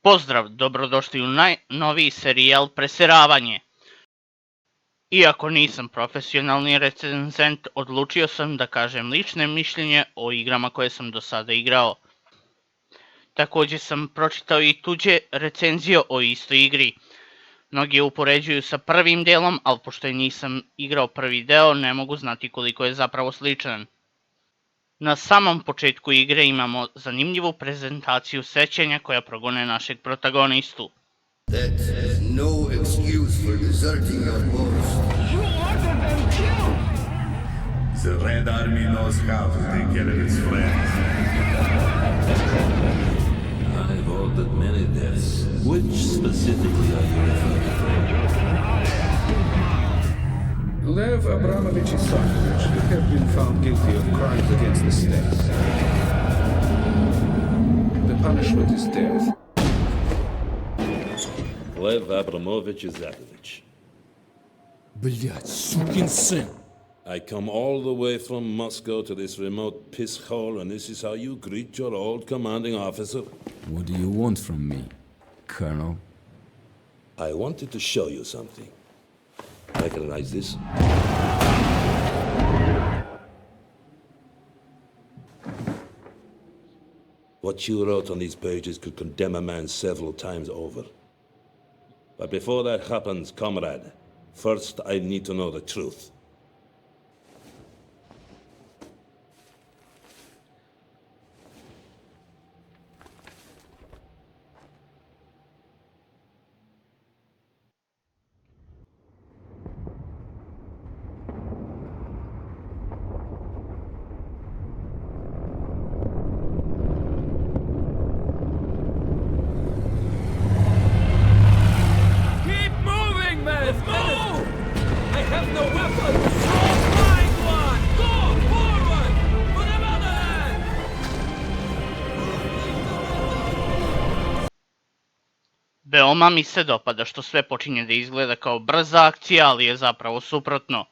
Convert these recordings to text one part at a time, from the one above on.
Pozdrav, dobrodošli u najnoviji serijal Preseravanje. Iako nisam profesionalni recenzent, odlučio sam da kažem lične mišljenje o igrama koje sam do sada igrao. Također sam pročitao i tuđe recenzije o istoj igri. Mnogi je upoređuju sa prvim delom, ali pošto je nisam igrao prvi deo, ne mogu znati koliko je zapravo sličan. Na samom početku igre imamo zanimljivu prezentaciju sećanja koja progone našeg protagonistu. That is no excuse for deserting your post. You ordered them killed! The Red Army knows how to take care of its friends. I've ordered many deaths. Which specifically are you referring to? Lev Abramovich Isakovich have been found guilty of crimes against the state. The punishment is death. Lev Abramovich Isakovich. Блядь, сукин сын! I come all the way from Moscow to this remote piss hole, and this is how you greet your old commanding officer? What do you want from me, Colonel? I wanted to show you something. Recognize this? What you wrote on these pages could condemn a man several times over. But before that happens, comrade, first I need to know the truth. Veoma mi se dopada što sve počinje da izgleda kao brza akcija, ali je zapravo suprotno.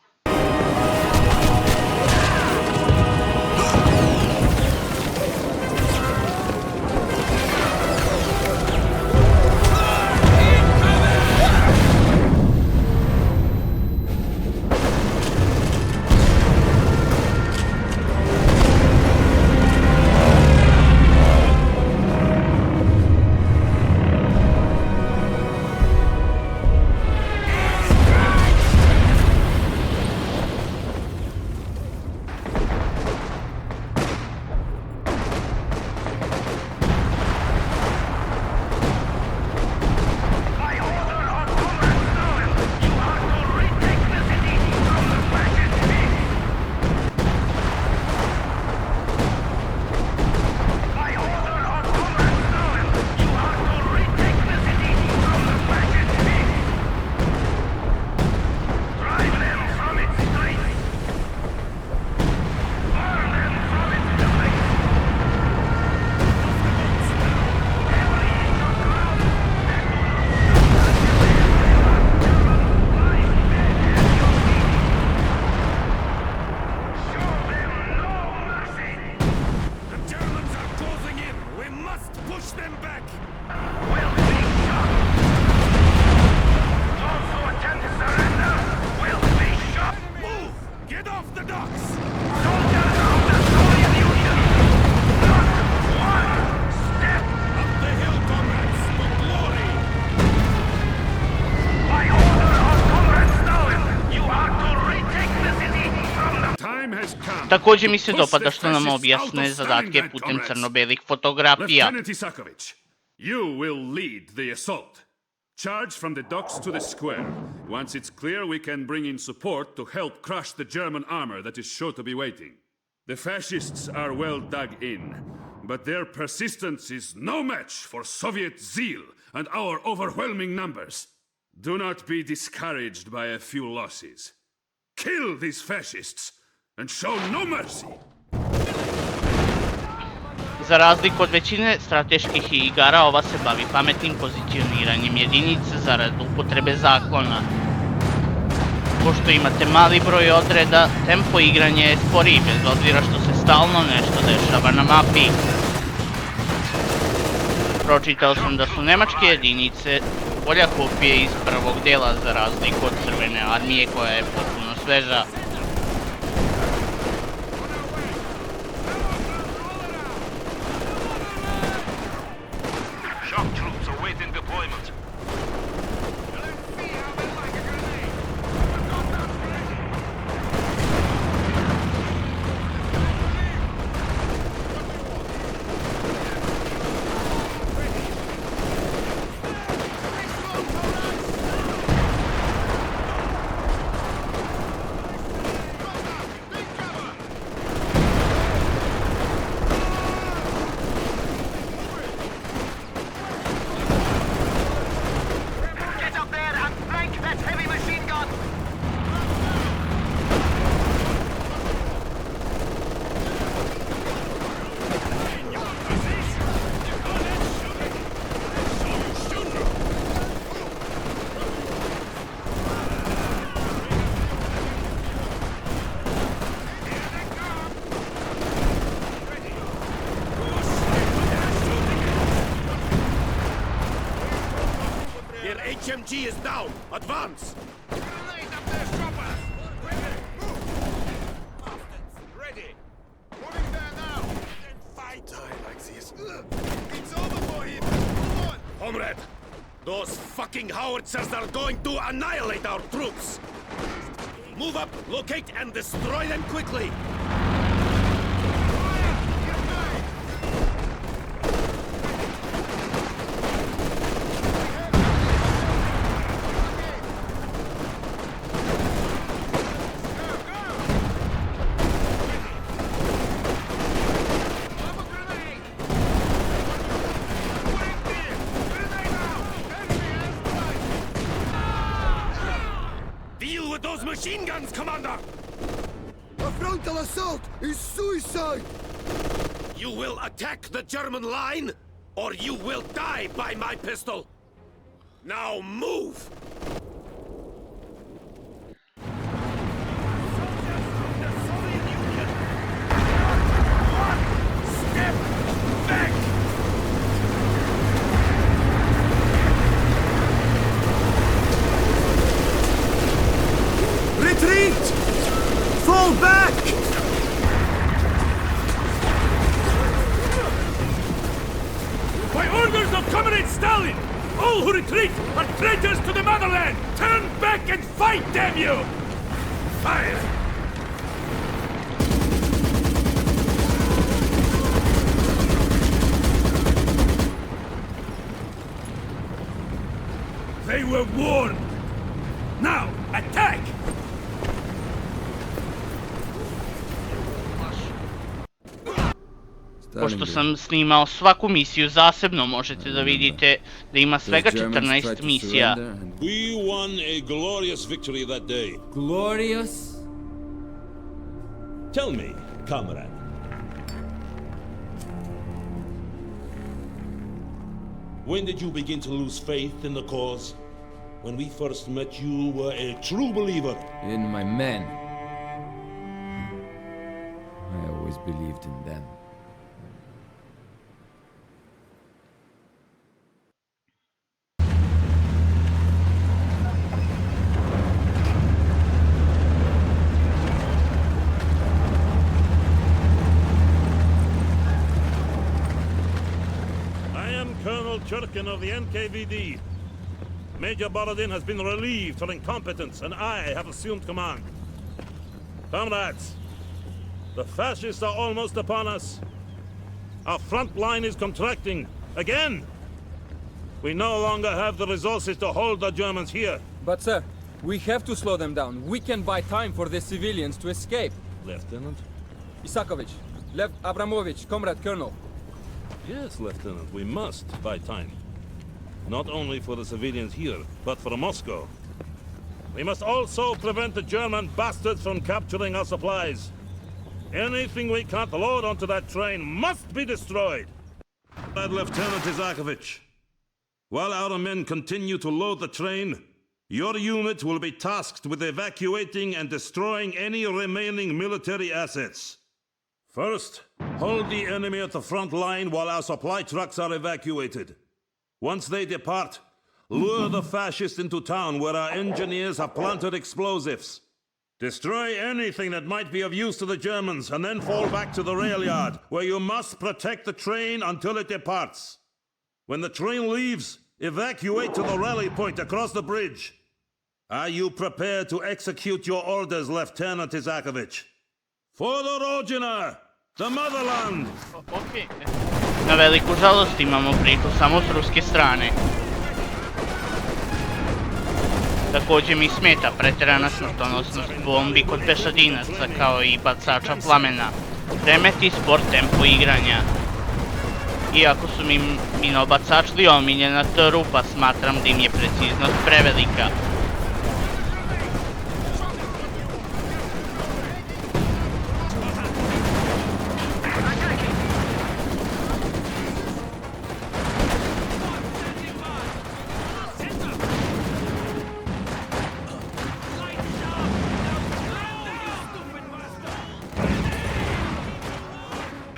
Također mi se dopada što nam objasne zadatke putem crno-belih fotografija. You will lead the assault. Charge from the docks to the square. Once it's clear, we can bring in support to help crush the German armor that is sure to be waiting. The fascists are well dug in, but their persistence is no match for Soviet zeal and our overwhelming numbers. Do not be discouraged by a few losses. Kill these fascists and show no mercy. Za razliku od većine strateških igara, ova se bavi pametnim pozicioniranjem jedinica zarad upotrebe zaklona. Pošto imate mali broj odreda, tempo igranja je sporiji bez obzira što se stalno nešto dešava na mapi. Pročitao sam da su nemačke jedinice bolja kopije iz prvog dela za razliku od crvene armije koja je potpuno sveža. Shock troops awaiting deployment. HMG is down. Advance! Ready. Moving there now. Fight! Die like this. It's over for him. Move on. Comrade, those fucking howitzers are going to annihilate our troops. Move up, locate, and destroy them quickly. Deal with those machine guns, Commander! A frontal assault is suicide! You will attack the German line, or you will die by my pistol! Now move! Step back! Retreat! Fall back! By orders of Comrade Stalin, all who retreat are traitors to the motherland! Turn back and fight, damn you! Fire! They were warned! Now, attack! Pošto sam snimao svaku misiju zasebno, možete da vidite da ima svega 14 misija. We won a glorious victory that day. Glorious? Tell me, comrade. When did you begin to lose faith in the cause? When we first met, you were a true believer. In my men. I always believed in them. Colonel Churkin of the NKVD. Major Borodin has been relieved for incompetence, and I have assumed command. Comrades, the fascists are almost upon us. Our front line is contracting again. We no longer have the resources to hold the Germans here. But sir, we have to slow them down. We can buy time for the civilians to escape. Lieutenant? Isakovich, Lev Abramovich, Comrade Colonel. Yes, Lieutenant, we must buy time. Not only for the civilians here, but for Moscow. We must also prevent the German bastards from capturing our supplies. Anything we can't load onto that train must be destroyed. Lieutenant Isakovich, while our men continue to load the train, your unit will be tasked with evacuating and destroying any remaining military assets. First, hold the enemy at the front line while our supply trucks are evacuated. Once they depart, lure the fascists into town where our engineers have planted explosives. Destroy anything that might be of use to the Germans, and then fall back to the rail yard, where you must protect the train until it departs. When the train leaves, evacuate to the rally point across the bridge. Are you prepared to execute your orders, Lieutenant Isakovic? For the Rodina, the motherland! Ok. Na veliku žalost imamo priču samo s ruske strane. Također mi smeta pretjerana smrtonosnost bombi kod pešadinaca kao i bacača plamena. Remeti sport tempo igranja. Iako su mi minobacačli omiljena trupa, smatram da im je preciznost prevelika.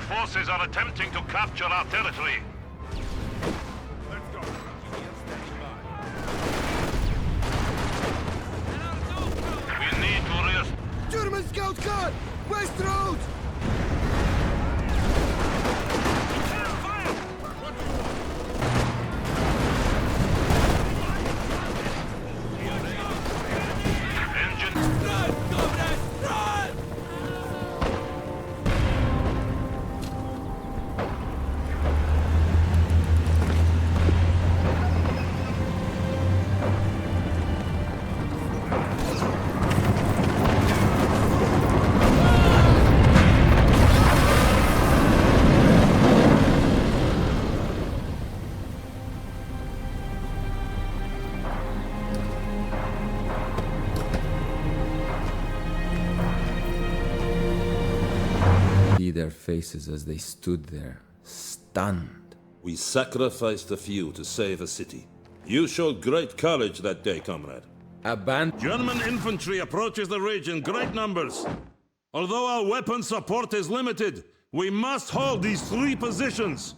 Forces are attempting to capture our territory. We need to German scout car! West Road! Their faces as they stood there, stunned. We sacrificed a few to save a city. You showed great courage that day, comrade. German infantry approaches the ridge in great numbers. Although our weapon support is limited, we must hold these 3 positions.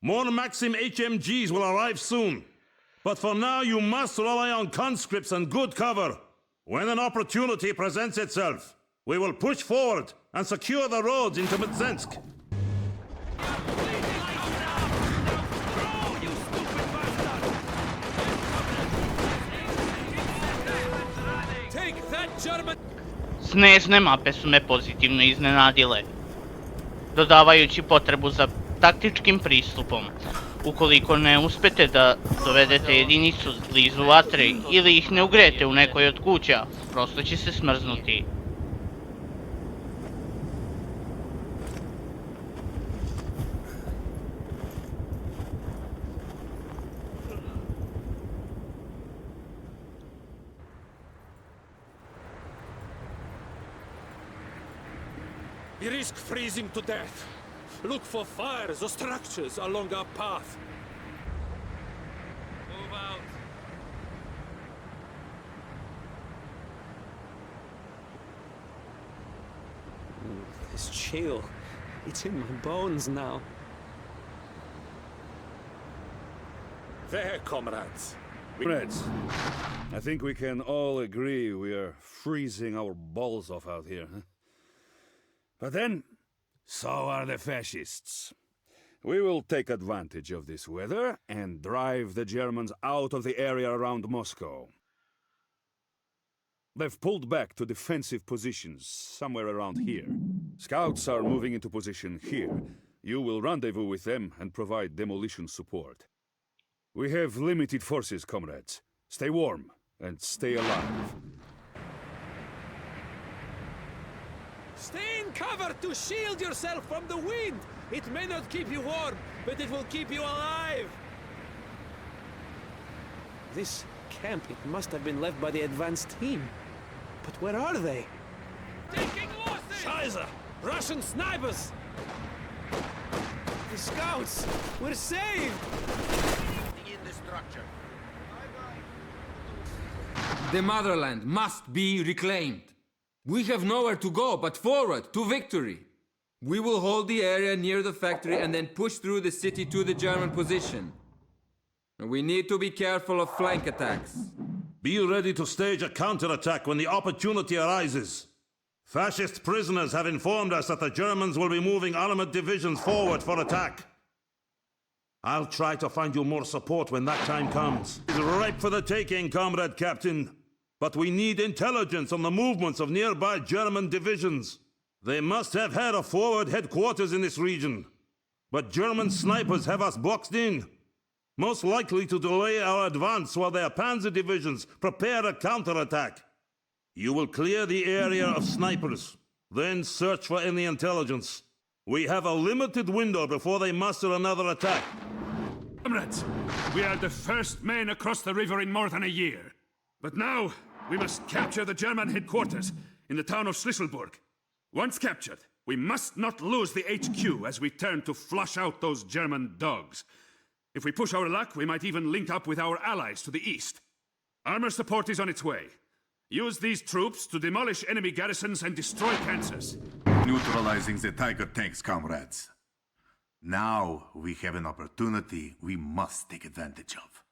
More Maxim HMGs will arrive soon. But for now, you must rely on conscripts and good cover. When an opportunity presents itself, we will push forward and secure the roads into Mtsensk. Snežne mape su me pozitivno iznenadile, dodavajući potrebu za taktičkim pristupom. Ukoliko ne uspete da dovedete jedinicu blizu vatre ili ih ne ugrete u nekoj od kuća, prosto će se smrznuti. We risk freezing to death. Look for fires or structures along our path. Move out. This chill, it's in my bones now. There, comrades. Comrades, I think we can all agree we are freezing our balls off out here. Huh? But then, so are the fascists. We will take advantage of this weather and drive the Germans out of the area around Moscow. They've pulled back to defensive positions somewhere around here. Scouts are moving into position here. You will rendezvous with them and provide demolition support. We have limited forces, comrades. Stay warm and stay alive. Stay in cover to shield yourself from the wind! It may not keep you warm, but it will keep you alive! This camp, it must have been left by the advanced team. But where are they? Taking losses! Scheiße! Russian snipers! The scouts! We're saved! In the structure. The motherland must be reclaimed. We have nowhere to go but forward to victory. We will hold the area near the factory and then push through the city to the German position. We need to be careful of flank attacks. Be ready to stage a counterattack when the opportunity arises. Fascist prisoners have informed us that the Germans will be moving armored divisions forward for attack. I'll try to find you more support when that time comes. It's ripe for the taking, Comrade Captain. But we need intelligence on the movements of nearby German divisions. They must have had a forward headquarters in this region. But German snipers have us boxed in, most likely to delay our advance while their panzer divisions prepare a counterattack. You will clear the area of snipers, then search for any intelligence. We have a limited window before they muster another attack. Comrades, we are the first men across the river in more than a year. But now, we must capture the German headquarters in the town of Schlüsselburg. Once captured, we must not lose the HQ as we turn to flush out those German dogs. If we push our luck, we might even link up with our allies to the east. Armor support is on its way. Use these troops to demolish enemy garrisons and destroy panzers. Neutralizing the Tiger tanks, comrades. Now we have an opportunity we must take advantage of.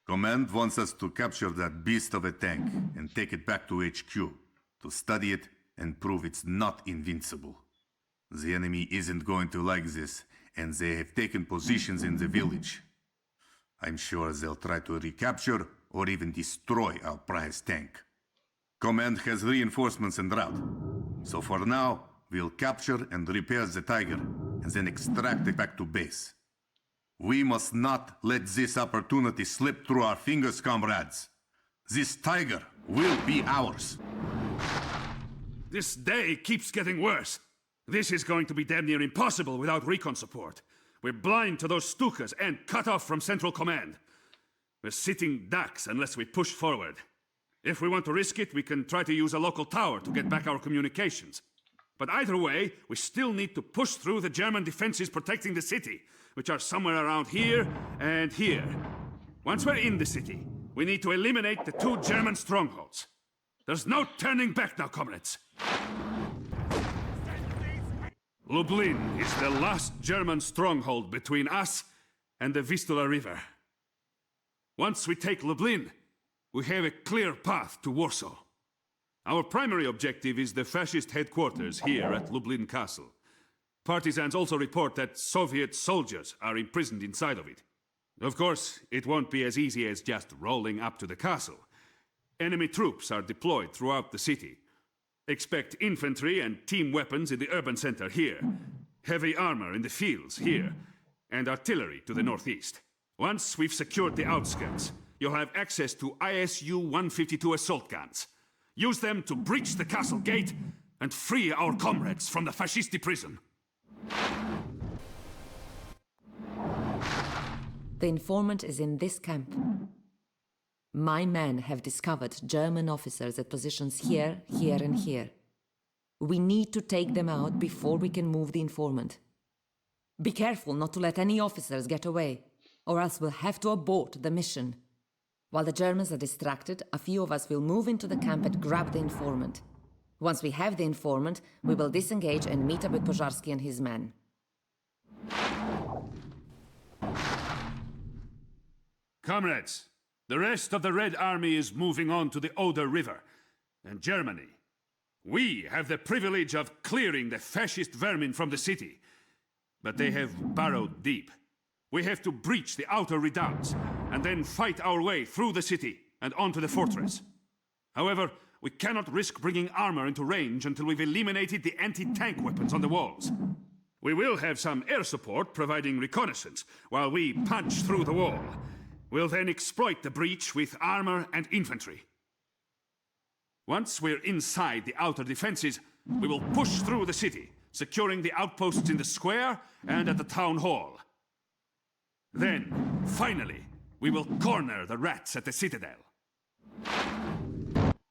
Command wants us to capture that beast of a tank and take it back to HQ, to study it and prove it's not invincible. The enemy isn't going to like this, and they have taken positions in the village. I'm sure they'll try to recapture or even destroy our prize tank. Command has reinforcements en route, so for now, we'll capture and repair the Tiger, and then extract it back to base. We must not let this opportunity slip through our fingers, comrades. This Tiger will be ours. This day keeps getting worse. This is going to be damn near impossible without recon support. We're blind to those Stukas and cut off from Central Command. We're sitting ducks unless we push forward. If we want to risk it, we can try to use a local tower to get back our communications. But either way, we still need to push through the German defenses protecting the city, which are somewhere around here and here. Once we're in the city, we need to eliminate the 2 German strongholds. There's no turning back now, comrades. Lublin is the last German stronghold between us and the Vistula River. Once we take Lublin, we have a clear path to Warsaw. Our primary objective is the fascist headquarters here at Lublin Castle. Partisans also report that Soviet soldiers are imprisoned inside of it. Of course, it won't be as easy as just rolling up to the castle. Enemy troops are deployed throughout the city. Expect infantry and team weapons in the urban center here, heavy armor in the fields here, and artillery to the northeast. Once we've secured the outskirts, you'll have access to ISU-152 assault guns. Use them to breach the castle gate and free our comrades from the fascisti prison. The informant is in this camp. My men have discovered German officers at positions here, here, and here. We need to take them out before we can move the informant. Be careful not to let any officers get away, or else we'll have to abort the mission. While the Germans are distracted, a few of us will move into the camp and grab the informant. Once we have the informant, we will disengage and meet up with Pożarski and his men. Comrades, the rest of the Red Army is moving on to the Oder River and Germany. We have the privilege of clearing the fascist vermin from the city, but they have burrowed deep. We have to breach the outer redoubts and then fight our way through the city and onto the fortress. However, we cannot risk bringing armor into range until we've eliminated the anti-tank weapons on the walls. We will have some air support providing reconnaissance while we punch through the wall. We'll then exploit the breach with armor and infantry. Once we're inside the outer defenses, we will push through the city, securing the outposts in the square and at the town hall. Then, finally, we will corner the rats at the citadel.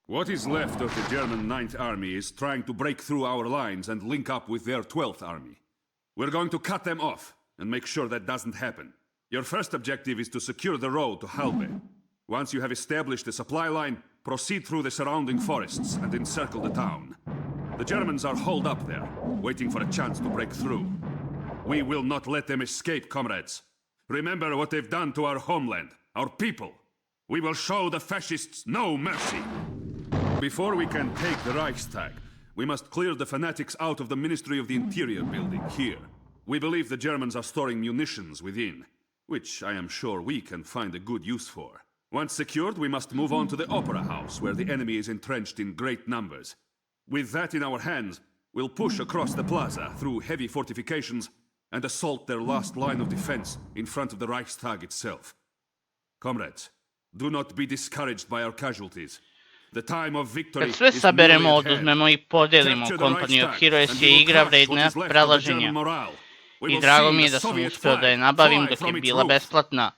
What is left of the German 9th Army is trying to break through our lines and link up with their 12th Army. We're going to cut them off and make sure that doesn't happen. Your first objective is to secure the road to Halbe. Once you have established the supply line, proceed through the surrounding forests and encircle the town. The Germans are holed up there, waiting for a chance to break through. We will not let them escape, comrades. Remember what they've done to our homeland. our people. We will show the fascists no mercy. Before we can take the Reichstag, we must clear the fanatics out of the Ministry of the Interior building here. We believe the Germans are storing munitions within, which I am sure we can find a good use for. Once secured, we must move on to the Opera House, where the enemy is entrenched in great numbers. With that in our hands, we'll push across the plaza through heavy fortifications and assault their last line of defense in front of the Reichstag itself. Comrades, do not be discouraged by our casualties. The time of victory Kad sve is saberemo, nearly at hand. oduzmemo I podelimo Capture the Company of Reichstag, Heroes and je we will igra crush what vredna is left of the prelaženja. German morale. We I will drago see mi je the da sam Soviet uspio da je flag nabavim fly dok from je its bila roof. besplatna.